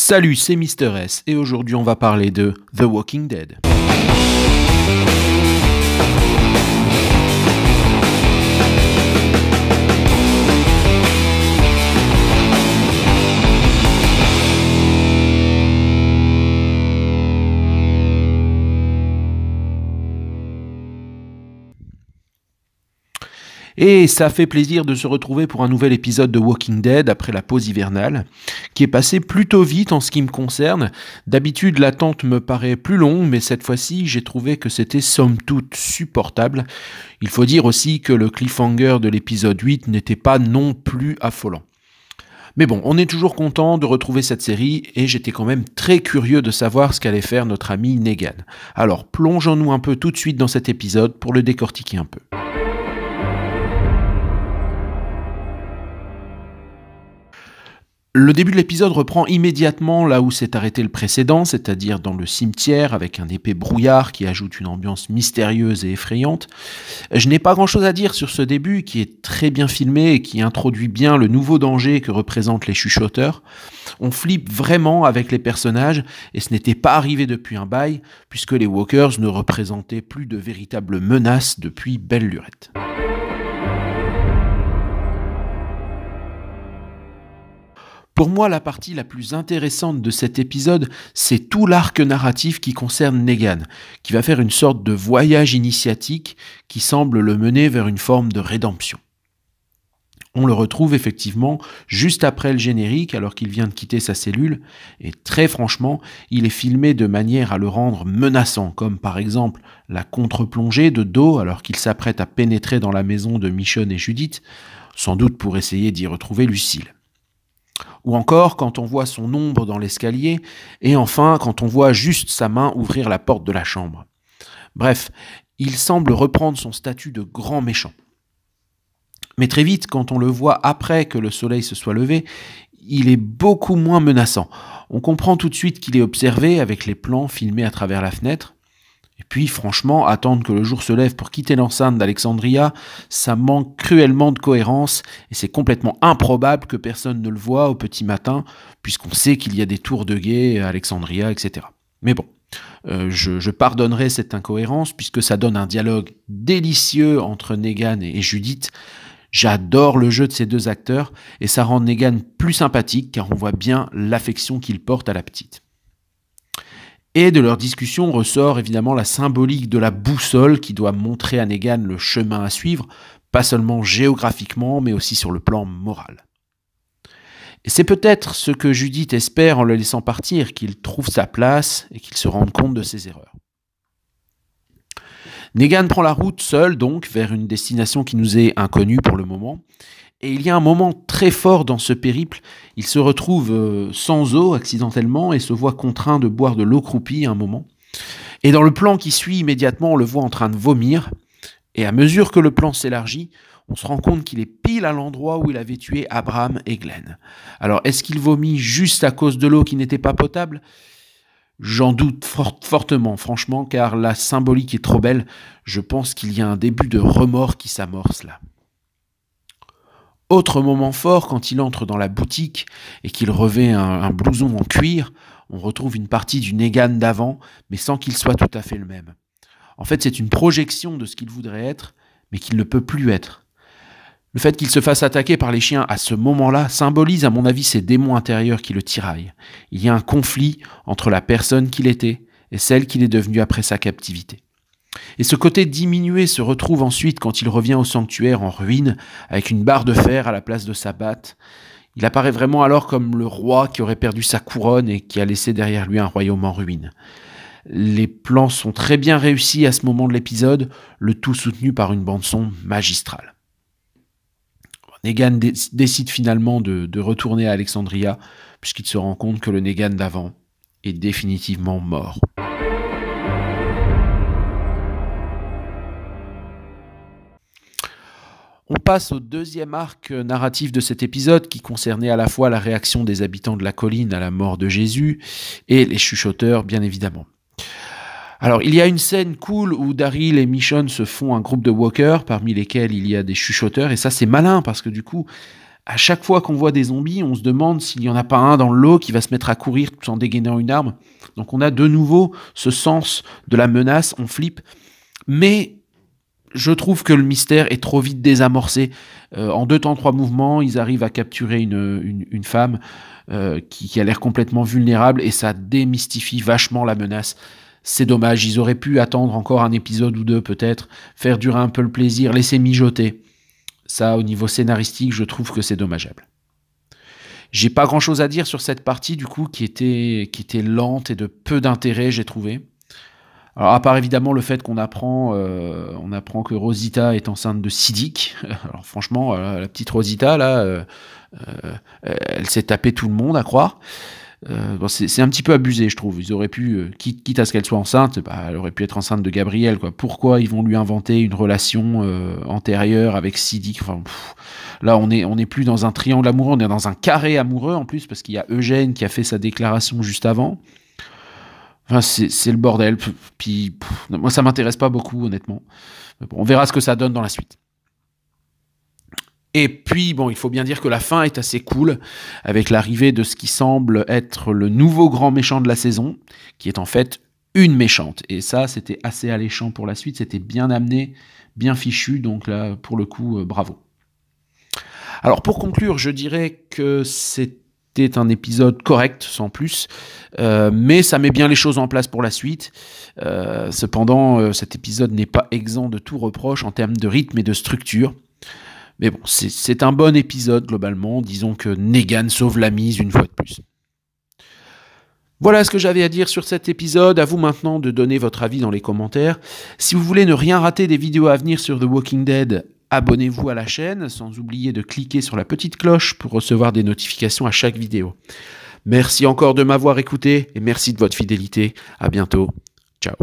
Salut, c'est Mister S et aujourd'hui on va parler de The Walking Dead. Et ça fait plaisir de se retrouver pour un nouvel épisode de Walking Dead après la pause hivernale, qui est passée plutôt vite en ce qui me concerne. D'habitude, l'attente me paraît plus longue, mais cette fois-ci, j'ai trouvé que c'était somme toute supportable. Il faut dire aussi que le cliffhanger de l'épisode 8 n'était pas non plus affolant. Mais bon, on est toujours content de retrouver cette série et j'étais quand même très curieux de savoir ce qu'allait faire notre ami Negan. Alors, plongeons-nous un peu tout de suite dans cet épisode pour le décortiquer un peu. Le début de l'épisode reprend immédiatement là où s'est arrêté le précédent, c'est-à-dire dans le cimetière avec un épais brouillard qui ajoute une ambiance mystérieuse et effrayante. Je n'ai pas grand-chose à dire sur ce début qui est très bien filmé et qui introduit bien le nouveau danger que représentent les chuchoteurs. On flippe vraiment avec les personnages et ce n'était pas arrivé depuis un bail puisque les Walkers ne représentaient plus de véritables menaces depuis belle lurette. Pour moi, la partie la plus intéressante de cet épisode, c'est tout l'arc narratif qui concerne Negan, qui va faire une sorte de voyage initiatique qui semble le mener vers une forme de rédemption. On le retrouve effectivement juste après le générique alors qu'il vient de quitter sa cellule, et très franchement, il est filmé de manière à le rendre menaçant, comme par exemple la contre-plongée de dos alors qu'il s'apprête à pénétrer dans la maison de Michonne et Judith, sans doute pour essayer d'y retrouver Lucille. Ou encore quand on voit son ombre dans l'escalier, et enfin quand on voit juste sa main ouvrir la porte de la chambre. Bref, il semble reprendre son statut de grand méchant. Mais très vite, quand on le voit après que le soleil se soit levé, il est beaucoup moins menaçant. On comprend tout de suite qu'il est observé avec les plans filmés à travers la fenêtre. Et puis, franchement, attendre que le jour se lève pour quitter l'enceinte d'Alexandria, ça manque cruellement de cohérence et c'est complètement improbable que personne ne le voie au petit matin, puisqu'on sait qu'il y a des tours de guet à Alexandria, etc. Mais bon, je pardonnerai cette incohérence puisque ça donne un dialogue délicieux entre Negan et Judith. J'adore le jeu de ces deux acteurs et ça rend Negan plus sympathique car on voit bien l'affection qu'il porte à la petite. Et de leur discussion ressort évidemment la symbolique de la boussole qui doit montrer à Negan le chemin à suivre, pas seulement géographiquement, mais aussi sur le plan moral. Et c'est peut-être ce que Judith espère en le laissant partir, qu'il trouve sa place et qu'il se rende compte de ses erreurs. Negan prend la route seul donc vers une destination qui nous est inconnue pour le moment. Et il y a un moment très fort dans ce périple, il se retrouve sans eau accidentellement et se voit contraint de boire de l'eau croupie à un moment. Et dans le plan qui suit immédiatement, on le voit en train de vomir. Et à mesure que le plan s'élargit, on se rend compte qu'il est pile à l'endroit où il avait tué Abraham et Glenn. Alors est-ce qu'il vomit juste à cause de l'eau qui n'était pas potable ? J'en doute fortement, franchement, car la symbolique est trop belle. Je pense qu'il y a un début de remords qui s'amorce là. Autre moment fort, quand il entre dans la boutique et qu'il revêt un blouson en cuir, on retrouve une partie du Negan d'avant, mais sans qu'il soit tout à fait le même. En fait, c'est une projection de ce qu'il voudrait être, mais qu'il ne peut plus être. Le fait qu'il se fasse attaquer par les chiens à ce moment-là symbolise, à mon avis, ces démons intérieurs qui le tiraillent. Il y a un conflit entre la personne qu'il était et celle qu'il est devenue après sa captivité. Et ce côté diminué se retrouve ensuite quand il revient au sanctuaire en ruine, avec une barre de fer à la place de sa batte. Il apparaît vraiment alors comme le roi qui aurait perdu sa couronne et qui a laissé derrière lui un royaume en ruine. Les plans sont très bien réussis à ce moment de l'épisode, le tout soutenu par une bande-son magistrale. Negan décide finalement de retourner à Alexandria, puisqu'il se rend compte que le Negan d'avant est définitivement mort. On passe au deuxième arc narratif de cet épisode qui concernait à la fois la réaction des habitants de la colline à la mort de Jésus et les chuchoteurs, bien évidemment. Alors, il y a une scène cool où Daryl et Michonne se font un groupe de walkers, parmi lesquels il y a des chuchoteurs, et ça c'est malin parce que du coup, À chaque fois qu'on voit des zombies, on se demande s'il n'y en a pas un dans le lot qui va se mettre à courir tout en dégainant une arme. Donc on a de nouveau ce sens de la menace, on flippe. Mais je trouve que le mystère est trop vite désamorcé. En 2 temps 3 mouvements, ils arrivent à capturer une femme qui a l'air complètement vulnérable et ça démystifie vachement la menace. C'est dommage, ils auraient pu attendre encore un épisode ou 2 peut-être, faire durer un peu le plaisir, laisser mijoter. Ça, au niveau scénaristique, je trouve que c'est dommageable. J'ai pas grand-chose à dire sur cette partie, du coup, qui était lente et de peu d'intérêt, j'ai trouvé. Alors, à part évidemment le fait qu'on apprend que Rosita est enceinte de Siddiq. Alors franchement, la petite Rosita, là, elle s'est tapé tout le monde, à croire. Bon, c'est un petit peu abusé, je trouve. Ils auraient pu, quitte à ce qu'elle soit enceinte, elle aurait pu être enceinte de Gabriel, quoi. Pourquoi ils vont lui inventer une relation antérieure avec Siddiq? Enfin, là, on est plus dans un triangle amoureux, on est dans un carré amoureux, en plus, parce qu'il y a Eugène qui a fait sa déclaration juste avant. Enfin, c'est le bordel. Puis, moi, ça m'intéresse pas beaucoup, honnêtement. Bon, on verra ce que ça donne dans la suite. Et puis, bon, il faut bien dire que la fin est assez cool, avec l'arrivée de ce qui semble être le nouveau grand méchant de la saison, qui est en fait une méchante. Et ça, c'était assez alléchant pour la suite, c'était bien amené, bien fichu, donc là, pour le coup, bravo. Alors, pour conclure, je dirais que c'était un épisode correct, sans plus, mais ça met bien les choses en place pour la suite. Cependant, cet épisode n'est pas exempt de tout reproche en termes de rythme et de structure. Mais bon, c'est un bon épisode globalement. Disons que Negan sauve la mise une fois de plus. Voilà ce que j'avais à dire sur cet épisode. À vous maintenant de donner votre avis dans les commentaires. Si vous voulez ne rien rater des vidéos à venir sur The Walking Dead, abonnez-vous à la chaîne, sans oublier de cliquer sur la petite cloche pour recevoir des notifications à chaque vidéo. Merci encore de m'avoir écouté et merci de votre fidélité. À bientôt. Ciao.